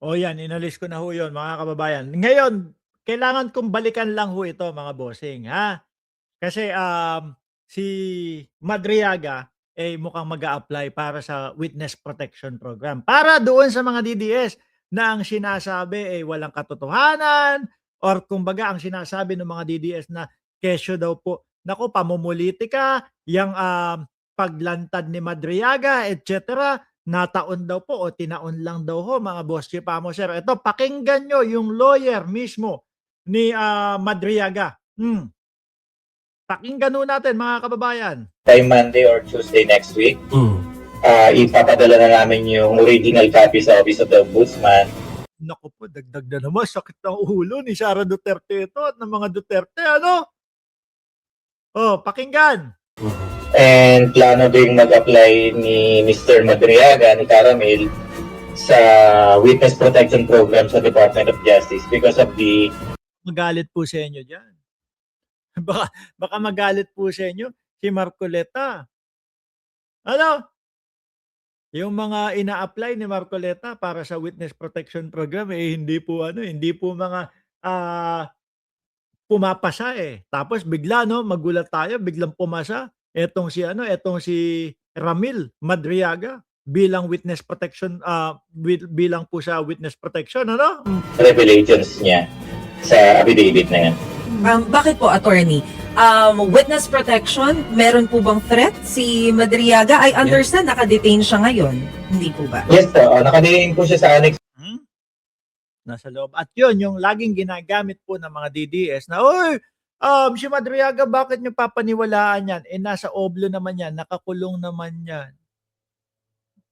O yan, inalis ko na ho yun mga kababayan. Ngayon, kailangan kong balikan lang ho ito mga bossing, ha? Kasi, si Madriaga, eh, mukhang mag-a-apply para sa Witness Protection Program. Para doon sa mga DDS na ang sinasabi, eh, walang katotohanan or kumbaga ang sinasabi ng mga DDS na kesyo daw po, naku pamumulitika, yang, paglantad ni Madriaga et cetera, nataon daw po o tinaon lang daw ho mga boss Chipamo sir. Ito pakinggan niyo yung lawyer mismo ni, Madriaga. Pakinggan ho natin mga kababayan. By Monday or Tuesday next week, ipapadala na namin yung original copy sa Office of the Ombudsman. Naku po, dagdag na naman. Sakit ng ulo ni Sara Duterte ito at ng mga Duterte, ano? Oh, pakinggan. And plano ding mag-apply ni Mr. Madriaga, ni Caramel, sa Witness Protection Program sa Department of Justice because of the... Magalit po sa inyo dyan. Baka magalit po sa inyo si Marcoleta. Ano? Yung mga ina-apply ni Marcoleta para sa Witness Protection Program, eh, hindi po ano, hindi po mga pumapasa eh. Tapos bigla no, magulat tayo, biglang pumasa etong si ano, etong si Ramil Madriaga bilang witness protection bilang po sa witness protection ano? revelations niya sa affidavit na yan. Bakit po, attorney? Witness protection, meron po bang threat si Madriaga? I understand naka-detain siya ngayon. Hindi po ba? Yes po, nakadiin po siya sa annex. Nasa loob. At yun, yung laging ginagamit po ng mga DDS na, oy, si Madriaga, bakit nyo papaniwalaan yan? Eh, nasa oblo naman yan, nakakulong naman yan.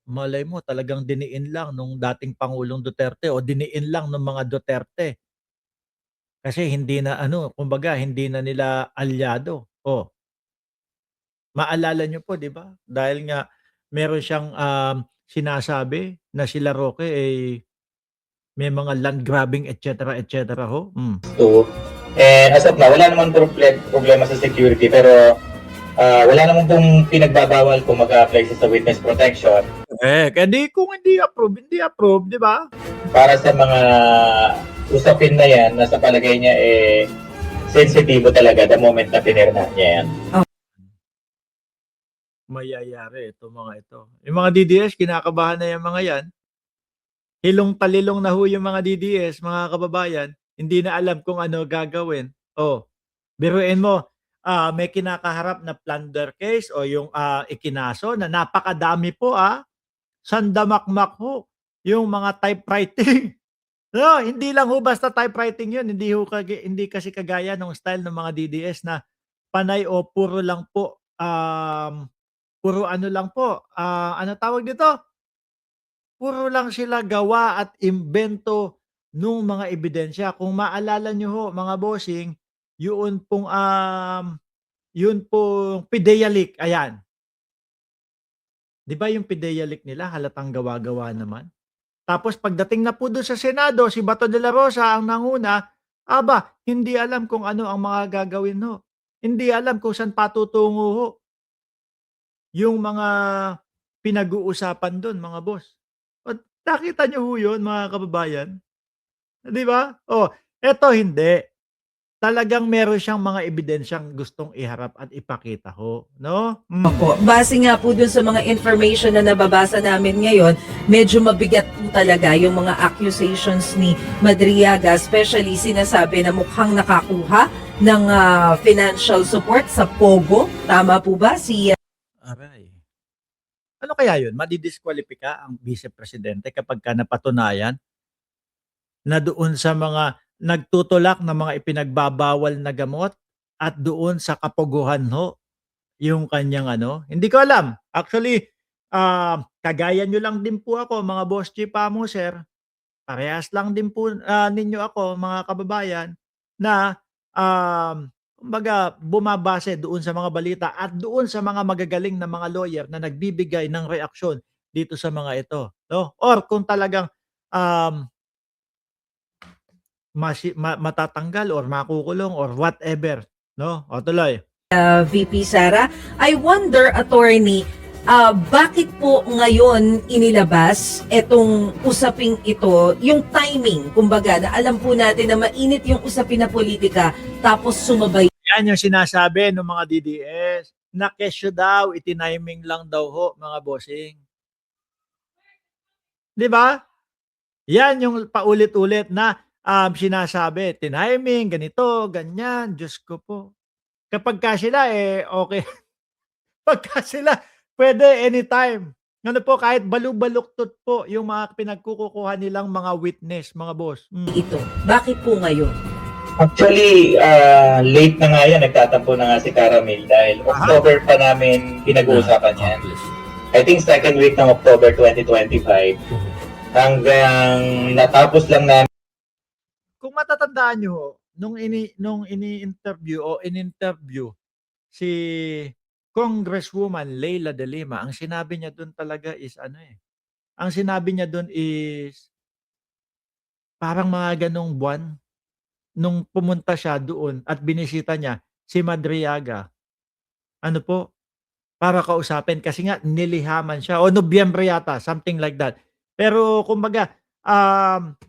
Malay mo, talagang diniin lang nung dating Pangulong Duterte o diniin lang ng mga Duterte. Kasi hindi na ano, kumbaga, hindi na nila alyado. Oh, maalala nyo po, di ba? Dahil nga, meron siyang sinasabi na sila Roque eh, may mga land grabbing et cetera ho. And as of now, wala naman problema sa security pero wala naman pong pinagbabawal kung mag-apply sa witness protection. Hindi kung hindi approve, di ba? Para sa mga usapin na yan, na sa palagay niya eh sensitibo talaga the moment na pinirmahan niya yan. Mayayari ito mga ito. Yung mga DDS, kinakabahan na yung mga yan. Hilong-talilong na ho yung mga DDS, mga kababayan, hindi na alam kung ano gagawin. Oh, biruin mo, may kinakaharap na plunder case o yung ikinaso na napakadami po sandamakmak ho yung mga typewriting. No, hindi lang ho basta typewriting yun, hindi kasi kagaya ng style ng mga DDS na panay o puro lang po puro ano lang po, ano tawag dito? Puro lang sila gawa at imbento nung mga ebidensya. Kung maalala niyo ho mga bossing, yun pong PIDEA leak, ayan. 'Di ba yung PIDEA leak nila halatang gawa-gawa naman? Tapos pagdating na po dun sa Senado, si Bato de la Rosa ang nanguna, aba, hindi alam kung ano ang mga gagawin ho. Hindi alam kung saan patutungo ho yung mga pinag-uusapan dun mga boss. At nakita niyo ho yun mga kababayan? 'Di ba? Oh, eto hindi. Talagang meron siyang mga ebidensyang gustong iharap at ipakita ho, no? Opo. Base nga po dun sa mga information na nababasa namin ngayon, medyo mabigat po talaga yung mga accusations ni Madriaga, especially sinasabi na mukhang nakakuha ng financial support sa Pogo. Tama po ba si Aray. Ano kaya yun? Madidiskwalipika ang vice presidente kapag ka napatunayan na doon sa mga nagtutulak ng mga ipinagbabawal na gamot at doon sa kapuguhan ho yung kanyang ano, hindi ko alam. Actually, kagaya nyo lang din po ako mga boss Chipamo sir. Parehas lang din po ninyo ako mga kababayan na kumbaga bumabase doon sa mga balita at doon sa mga magagaling na mga lawyer na nagbibigay ng reaksyon dito sa mga ito, no? Or kung talagang um, matatanggal or makukulong or whatever, no? O tuloy. VP Sara? I wonder, attorney, Bakit po ngayon inilabas etong usaping ito, yung timing, kumbaga, na alam po natin na mainit yung usapin na politika, tapos sumabay Yan yung sinasabi ng mga DDS, na kesyo daw, itiniming lang daw ho, mga bossing. 'Di ba? Yan yung paulit-ulit na sinasabi, tiniming, ganito, ganyan. Diyos ko po. Kapagka sila, okay. Pagka sila, pwede anytime. Ano po, kahit balu-baluktot po yung mga pinagkukukuha nilang mga witness, mga boss. ito. Bakit po ngayon? Actually, late na nga yan, nagtatampo na nga si Caramel dahil October pa namin pinag-uusapan yan. I think second week ng October 2025 hanggang natapos lang namin. Kung matatandaan nyo ho, nung ini-interview o in-interview si Congresswoman Leila de Lima, ang sinabi niya doon talaga is ang sinabi niya doon is parang mga ganong buwan nung pumunta siya doon at binisita niya si Madriaga. Ano po, para kausapin kasi nga nilihaman siya o Nobyembre yata, something like that. Pero kumbaga,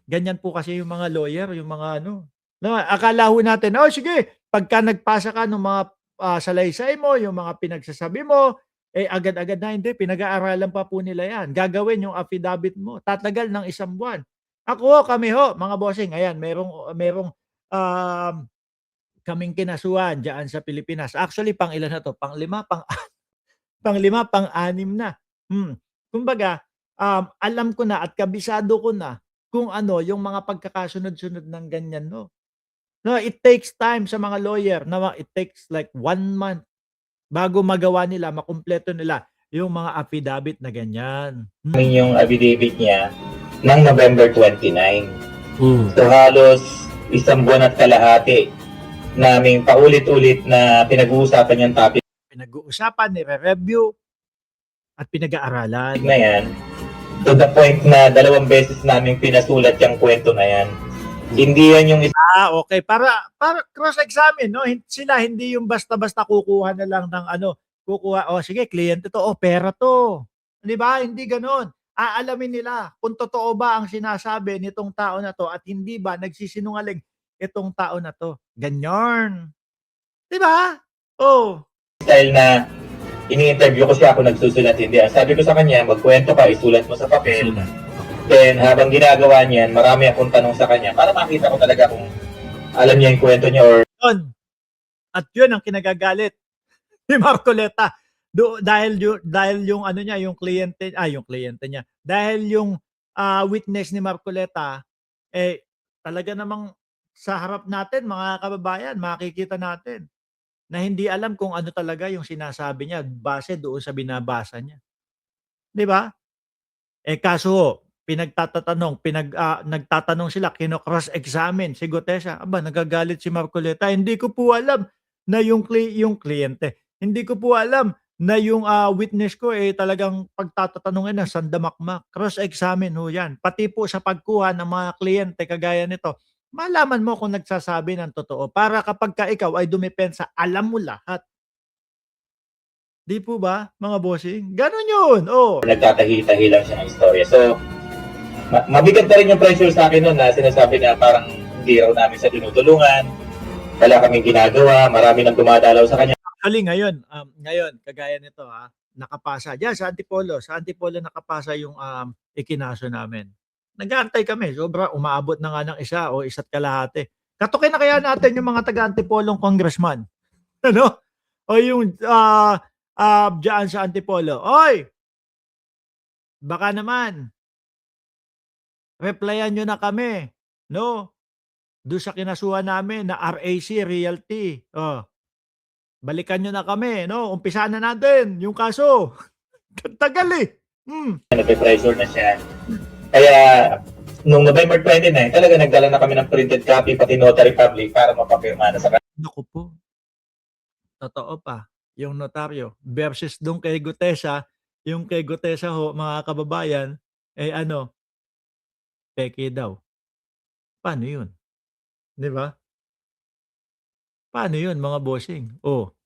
ganyan po kasi yung mga lawyer, yung mga no, akala ho natin, oh sige, pagka nagpasa ka ng mga salaysay mo, yung mga pinagsasabi mo, agad-agad na hindi, pinag-aaralan pa po nila yan. Gagawin yung affidavit mo, tatagal ng 1 buwan. Ako, kami ho, mga bossing, ayan, merong kaming kinasuhan diyan sa Pilipinas. Actually, pang-ilan na 'to, pang-5, pang-5, pang-6 na. Kumbaga, alam ko na at kabisado ko na kung ano yung mga pagkakasunod-sunod ng ganyan 'no. No, it takes time sa mga lawyer na it takes like 1 month bago magawa nila, makumpleto nila yung mga affidavit na ganyan. Yung affidavit niya ng November 29. So halos 1 buwan at kalahati naming paulit-ulit na pinag-uusapan yung topic Pinag-uusapan, nire-review at pinag-aaralan. na yan to the point na 2 beses namin pinasulat yung kwento na yan. Hindi yan yung Okay. Para cross-examine, no? Sila hindi yung basta-basta kukuha na lang ng kukuha, oh sige, kliyente to, oh pera to. 'Di ba? Hindi gano'n. Aalamin nila kung totoo ba ang sinasabi nitong tao na 'to at hindi ba nagsisinungaling itong tao na 'to. Ganyan. 'Di ba? Oh. style na ini-interview ko siya, ako nagsusulat, hindi. Ang sabi ko sa kanya, magkwento ka, isulat mo sa papel. Then, habang ginagawa niyan, marami akong tanong sa kanya para makita ko talaga kung alam niya yung kwento niya or Yun. At yun ang kinagagalit ni Marcoleta. Dahil yung niya, yung kliyente niya. Dahil yung witness ni Marcoleta, talaga namang sa harap natin, mga kababayan, makikita natin na hindi alam kung ano talaga yung sinasabi niya base doon sa binabasa niya. 'Di ba? Kaso nagtatanong sila, kino-cross-examine si Gutesa. Aba, nagagalit si Marcoleta, "Hindi ko po alam na yung kliyente, hindi ko po alam na yung witness ko talagang pagtatatanungin na sandamakmak." Cross-examine ho 'yan. Pati po sa pagkuha ng mga kliyente kagaya nito, malaman mo kung nagsasabi ng totoo para kapagka ikaw ay dumepensa, alam mo lahat. 'Di po ba, mga bossing? Gano'n 'yun, oh. nagtatahi-tahi lang siya ng istorya. So, mabigat na rin yung pressure sa akin noon na sinasabi na parang hindi raw namin sa tinutulungan, wala kaming ginagawa, marami nang dumadalaw sa kanya. Actually ngayon kagaya nito nakapasa diyan sa Antipolo nakapasa yung ikinaso namin. Nag-aantay kami, umaabot na nga ng 1 o 1.5. Katukin na kaya natin yung mga taga Antipolong congressman. Ano? O yung diyan sa Antipolo. Oy! Baka naman replyan niyo na kami, no? Do'n sa kinasuhan namin na RAC Realty. Oh. Balikan niyo na kami, no? Umpisahan na natin yung kaso. Tagal Nagpe-pressure na siya. Kaya, nung November 29, talaga nagdala na kami ng printed copy, pati notary public para mapapirma na sa kanya. Naku po. Totoo pa, yung notaryo versus do'n kay Gutesa, yung kay Gutesa ho, mga kababayan, peke daw. Paano yun? 'Di ba? Paano yun, mga bossing? Oh.